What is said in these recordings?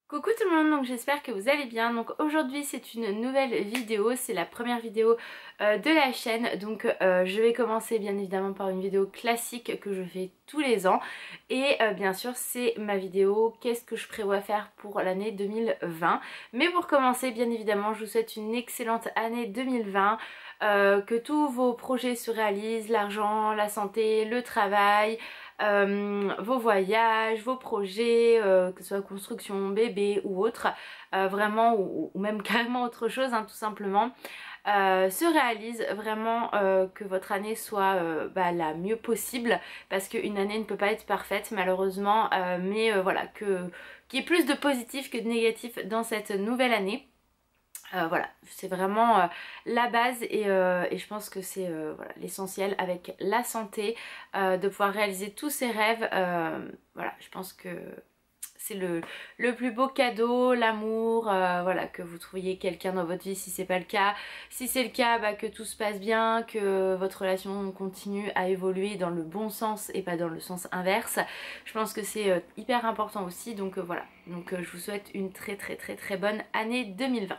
Coucou tout le monde, donc j'espère que vous allez bien. Donc aujourd'hui c'est une nouvelle vidéo, c'est la première vidéo de la chaîne. Donc je vais commencer bien évidemment par une vidéo classique que je fais tous les ans. Et bien sûr c'est ma vidéo qu'est-ce que je prévois faire pour l'année 2020. Mais pour commencer bien évidemment je vous souhaite une excellente année 2020. Que tous vos projets se réalisent, l'argent, la santé, le travail, vos voyages, vos projets, que ce soit construction, bébé ou autre, vraiment ou même carrément autre chose tout simplement, se réalise vraiment, que votre année soit la mieux possible parce qu'une année ne peut pas être parfaite malheureusement, mais voilà, qu'il y ait plus de positif que de négatif dans cette nouvelle année. Voilà, c'est vraiment la base et je pense que c'est voilà, l'essentiel avec la santé, de pouvoir réaliser tous ses rêves. Voilà, je pense que c'est le plus beau cadeau, l'amour, voilà, que vous trouviez quelqu'un dans votre vie si c'est pas le cas. Si c'est le cas, que tout se passe bien, que votre relation continue à évoluer dans le bon sens et pas dans le sens inverse. Je pense que c'est hyper important aussi, donc voilà. Donc je vous souhaite une très bonne année 2020.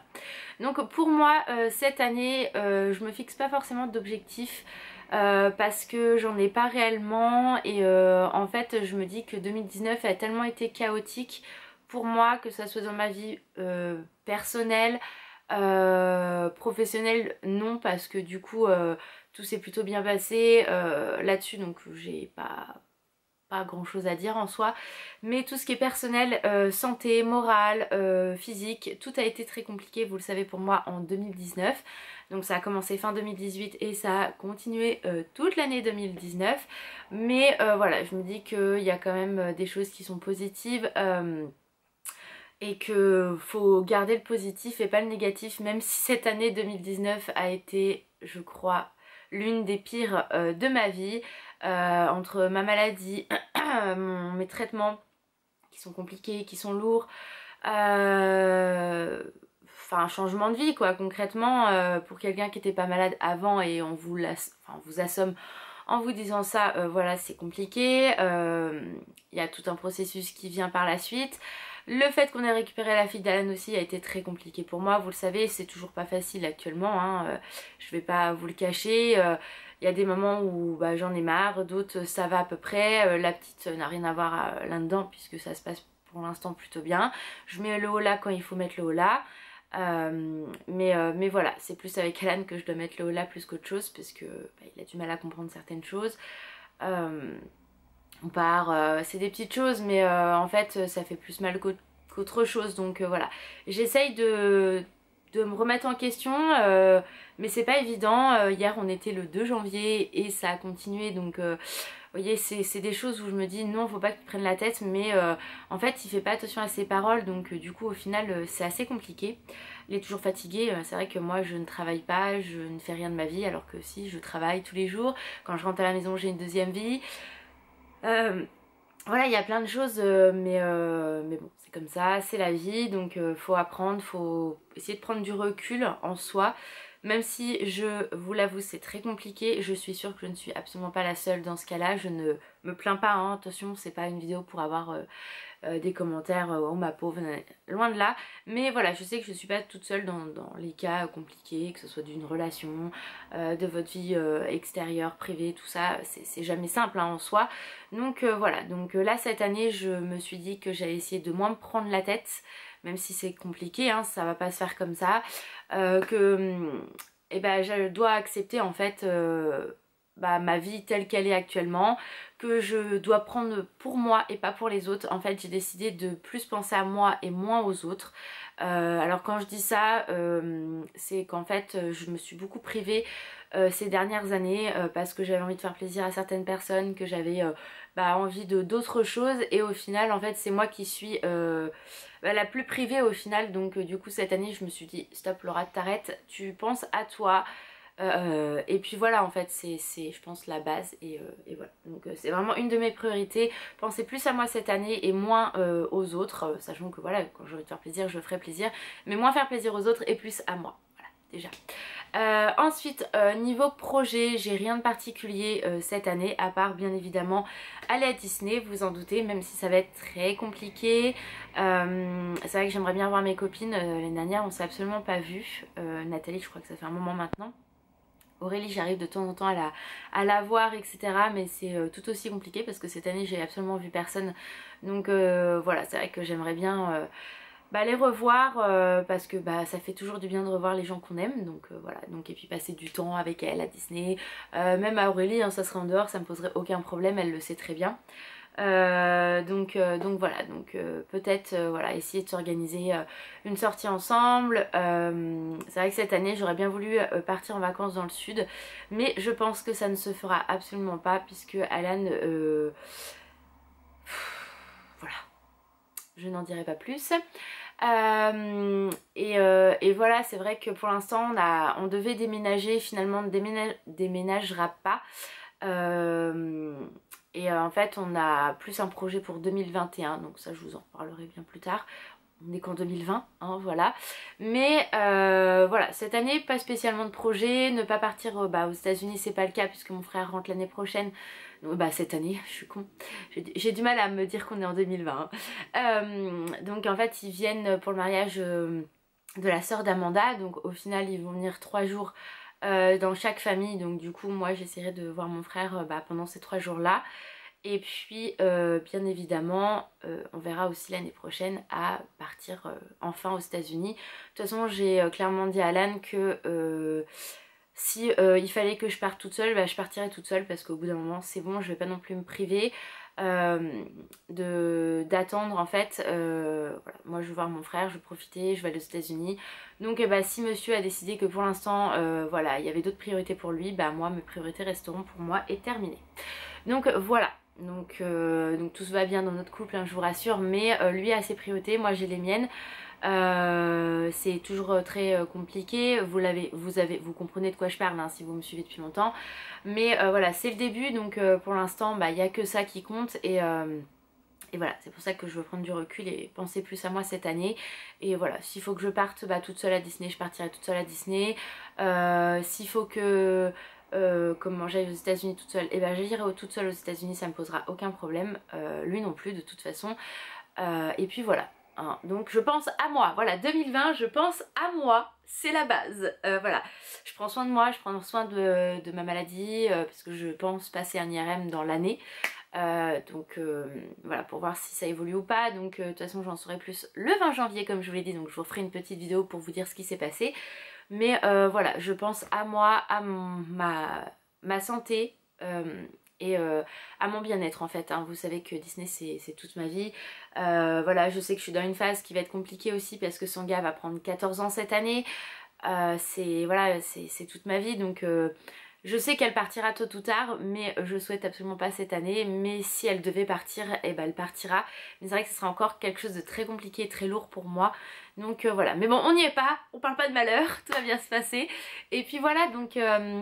Donc pour moi, cette année, je me fixe pas forcément d'objectifs. Parce que j'en ai pas réellement et en fait je me dis que 2019 a tellement été chaotique pour moi, que ça soit dans ma vie personnelle, professionnelle non, parce que du coup tout s'est plutôt bien passé là-dessus, donc j'ai pas grand chose à dire en soi, mais tout ce qui est personnel, santé, morale, physique, tout a été très compliqué, vous le savez, pour moi en 2019. Donc ça a commencé fin 2018 et ça a continué toute l'année 2019, mais voilà, je me dis qu'il y a quand même des choses qui sont positives, et que faut garder le positif et pas le négatif, même si cette année 2019 a été, je crois, l'une des pires de ma vie, entre ma maladie, mes traitements qui sont compliqués, qui sont lourds, enfin un changement de vie quoi, concrètement, pour quelqu'un qui était pas malade avant et on vous assomme en vous disant ça, voilà, c'est compliqué. Il y a tout un processus qui vient par la suite. Le fait qu'on ait récupéré la fille d'Alan aussi a été très compliqué pour moi, vous le savez, c'est toujours pas facile actuellement, je vais pas vous le cacher. Il y a des moments où j'en ai marre, d'autres ça va à peu près. La petite n'a rien à voir là-dedans puisque ça se passe pour l'instant plutôt bien. Je mets le holà quand il faut mettre le holà. Mais voilà, c'est plus avec Alan que je dois mettre le holà plus qu'autre chose parce que il a du mal à comprendre certaines choses. On part, c'est des petites choses, mais en fait ça fait plus mal qu'autre chose, donc voilà. J'essaye de me remettre en question, mais c'est pas évident. Hier on était le 2 janvier et ça a continué, donc vous voyez, c'est des choses où je me dis non, faut pas qu'il prenne la tête, mais en fait il fait pas attention à ses paroles, donc du coup au final c'est assez compliqué. Il est toujours fatigué, c'est vrai que moi je ne travaille pas, je ne fais rien de ma vie, alors que si, je travaille tous les jours. Quand je rentre à la maison j'ai une deuxième vie. Voilà, il y a plein de choses, mais bon, c'est comme ça, c'est la vie, donc faut apprendre, faut essayer de prendre du recul en soi. Même si je vous l'avoue c'est très compliqué, je suis sûre que je ne suis absolument pas la seule dans ce cas-là, je ne me plains pas, attention, c'est pas une vidéo pour avoir des commentaires oh ma pauvre, loin de là, mais voilà, je sais que je suis pas toute seule dans les cas compliqués, que ce soit d'une relation, de votre vie extérieure, privée, tout ça, c'est jamais simple en soi. Donc voilà, donc là cette année je me suis dit que j'allais essayer de moins me prendre la tête, même si c'est compliqué, ça va pas se faire comme ça, je dois accepter en fait ma vie telle qu'elle est actuellement, que je dois prendre pour moi et pas pour les autres. En fait j'ai décidé de plus penser à moi et moins aux autres. Alors quand je dis ça, c'est qu'en fait je me suis beaucoup privée ces dernières années, parce que j'avais envie de faire plaisir à certaines personnes, que j'avais envie de d'autres choses, et au final en fait c'est moi qui suis la plus privée au final. Donc du coup cette année je me suis dit stop Laura, t'arrêtes, tu penses à toi. Et puis voilà, en fait c'est je pense la base, et voilà, donc c'est vraiment une de mes priorités, penser plus à moi cette année et moins aux autres, sachant que voilà, quand j'aurai envie de faire plaisir je ferai plaisir, mais moins faire plaisir aux autres et plus à moi, voilà. déjà. Ensuite, niveau projet, j'ai rien de particulier cette année, à part bien évidemment aller à Disney, vous en doutez, même si ça va être très compliqué. C'est vrai que j'aimerais bien voir mes copines. L'année dernière, on s'est absolument pas vues. Nathalie, je crois que ça fait un moment maintenant. Aurélie, j'arrive de temps en temps à la voir, etc. Mais c'est tout aussi compliqué parce que cette année, j'ai absolument vu personne. Donc voilà, c'est vrai que j'aimerais bien les revoir parce que ça fait toujours du bien de revoir les gens qu'on aime. Donc voilà, donc, et puis passer du temps avec elle à Disney. Même à Aurélie, hein, ça serait en dehors, ça me poserait aucun problème, elle le sait très bien. Donc voilà, donc peut-être voilà, essayer de s'organiser une sortie ensemble. C'est vrai que cette année j'aurais bien voulu partir en vacances dans le sud, mais je pense que ça ne se fera absolument pas puisque Alan voilà, je n'en dirai pas plus. Et voilà, c'est vrai que pour l'instant on devait déménager, finalement on déménagera pas. En fait on a plus un projet pour 2021, donc ça je vous en reparlerai bien plus tard. On est qu'en 2020, hein, voilà. Mais voilà, cette année pas spécialement de projet. Ne pas partir aux États-Unis, c'est pas le cas puisque mon frère rentre l'année prochaine. Donc, cette année, je suis con. J'ai du mal à me dire qu'on est en 2020. Hein. Donc en fait, ils viennent pour le mariage de la sœur d'Amanda. Donc au final, ils vont venir 3 jours dans chaque famille. Donc du coup, moi, j'essaierai de voir mon frère pendant ces 3 jours-là. Et puis bien évidemment on verra aussi l'année prochaine à partir enfin aux États-Unis. De toute façon j'ai clairement dit à Alan que si il fallait que je parte toute seule, je partirais toute seule parce qu'au bout d'un moment c'est bon, je vais pas non plus me priver d'attendre en fait. Voilà. Moi je veux voir mon frère, je veux profiter, je vais aller aux États-Unis. Donc si monsieur a décidé que pour l'instant voilà, il y avait d'autres priorités pour lui, moi mes priorités resteront pour moi et terminé. Donc voilà. Donc tout se va bien dans notre couple, hein, je vous rassure, mais lui a ses priorités, moi j'ai les miennes. C'est toujours très compliqué, vous comprenez de quoi je parle hein, si vous me suivez depuis longtemps. Mais voilà, c'est le début, donc pour l'instant il n'y a que ça qui compte et voilà, c'est pour ça que je veux prendre du recul et penser plus à moi cette année. Et voilà, s'il faut que je parte toute seule à Disney, je partirai toute seule à Disney. S'il faut que comment j'aille aux États-Unis toute seule, et j'irai toute seule aux États-Unis, ça me posera aucun problème. Lui non plus de toute façon. Et puis voilà. Hein. Donc je pense à moi, voilà 2020 je pense à moi, c'est la base, voilà, je prends soin de moi, je prends soin de ma maladie parce que je pense passer un IRM dans l'année, voilà pour voir si ça évolue ou pas, donc de toute façon j'en saurai plus le 20 janvier comme je vous l'ai dit, donc je vous ferai une petite vidéo pour vous dire ce qui s'est passé, mais voilà je pense à moi, à ma santé, et à mon bien-être en fait, hein. Vous savez que Disney c'est toute ma vie, voilà je sais que je suis dans une phase qui va être compliquée aussi parce que son gars va prendre 14 ans cette année, c'est toute ma vie, donc je sais qu'elle partira tôt ou tard, mais je souhaite absolument pas cette année, mais si elle devait partir, elle partira, mais c'est vrai que ce sera encore quelque chose de très compliqué, très lourd pour moi, donc voilà, mais bon on n'y est pas, on parle pas de malheur, tout va bien se passer, et puis voilà, donc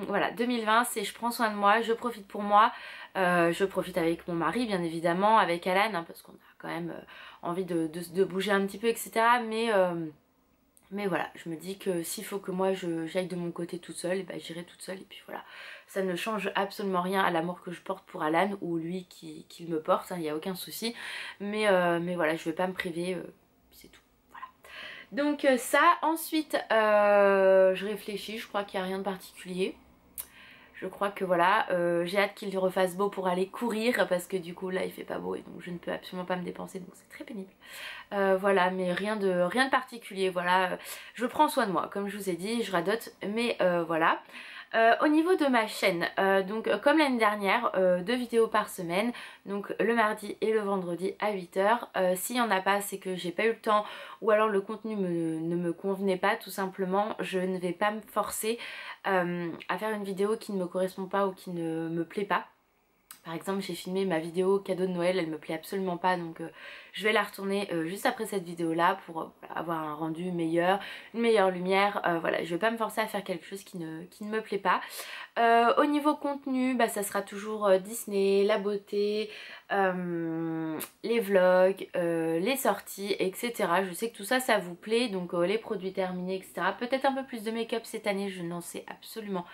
voilà, 2020 c'est je prends soin de moi, je profite pour moi, je profite avec mon mari bien évidemment, avec Alan, hein, parce qu'on a quand même envie de bouger un petit peu, etc., mais voilà, je me dis que s'il faut que moi j'aille de mon côté toute seule, j'irai toute seule et puis voilà. Ça ne change absolument rien à l'amour que je porte pour Alan ou lui qui me porte, il n'y a aucun souci. Mais voilà, je ne vais pas me priver, c'est tout. Voilà. Donc ça, ensuite je réfléchis, je crois qu'il n'y a rien de particulier. Je crois que voilà, j'ai hâte qu'il refasse beau pour aller courir parce que du coup là il fait pas beau et donc je ne peux absolument pas me dépenser, donc c'est très pénible. Voilà, mais rien de particulier, voilà, je prends soin de moi, comme je vous ai dit, je radote, mais voilà. Au niveau de ma chaîne, donc comme l'année dernière, 2 vidéos par semaine, donc le mardi et le vendredi à 8 h. S'il n'y en a pas, c'est que j'ai pas eu le temps ou alors le contenu ne me convenait pas, tout simplement. Je ne vais pas me forcer à faire une vidéo qui ne me correspond pas ou qui ne me plaît pas. Par exemple, j'ai filmé ma vidéo cadeau de Noël, elle me plaît absolument pas, donc je vais la retourner juste après cette vidéo là pour avoir un rendu meilleur, une meilleure lumière. Voilà, je vais pas me forcer à faire quelque chose qui ne me plaît pas. Au niveau contenu, bah, ça sera toujours Disney, la beauté, les vlogs, les sorties, etc. Je sais que tout ça, ça vous plaît, donc les produits terminés, etc. Peut-être un peu plus de make-up cette année, je n'en sais absolument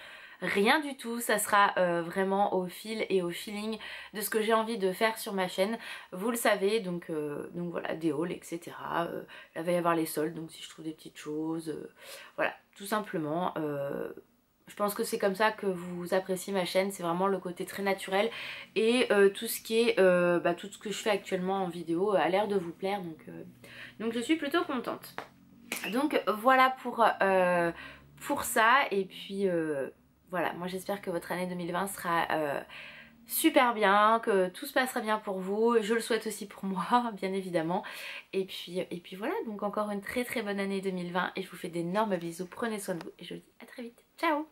rien du tout. Ça sera vraiment au fil et au feeling de ce que j'ai envie de faire sur ma chaîne. Vous le savez, donc voilà, des hauls, etc. Là, va y avoir les soldes, donc si je trouve des petites choses, voilà, tout simplement. Je pense que c'est comme ça que vous appréciez ma chaîne, c'est vraiment le côté très naturel et tout ce qui est, tout ce que je fais actuellement en vidéo a l'air de vous plaire, donc je suis plutôt contente. Donc voilà pour ça, et puis voilà, moi j'espère que votre année 2020 sera super bien, que tout se passera bien pour vous, je le souhaite aussi pour moi bien évidemment, et puis voilà, donc encore une très très bonne année 2020 et je vous fais d'énormes bisous, prenez soin de vous et je vous dis à très vite, ciao.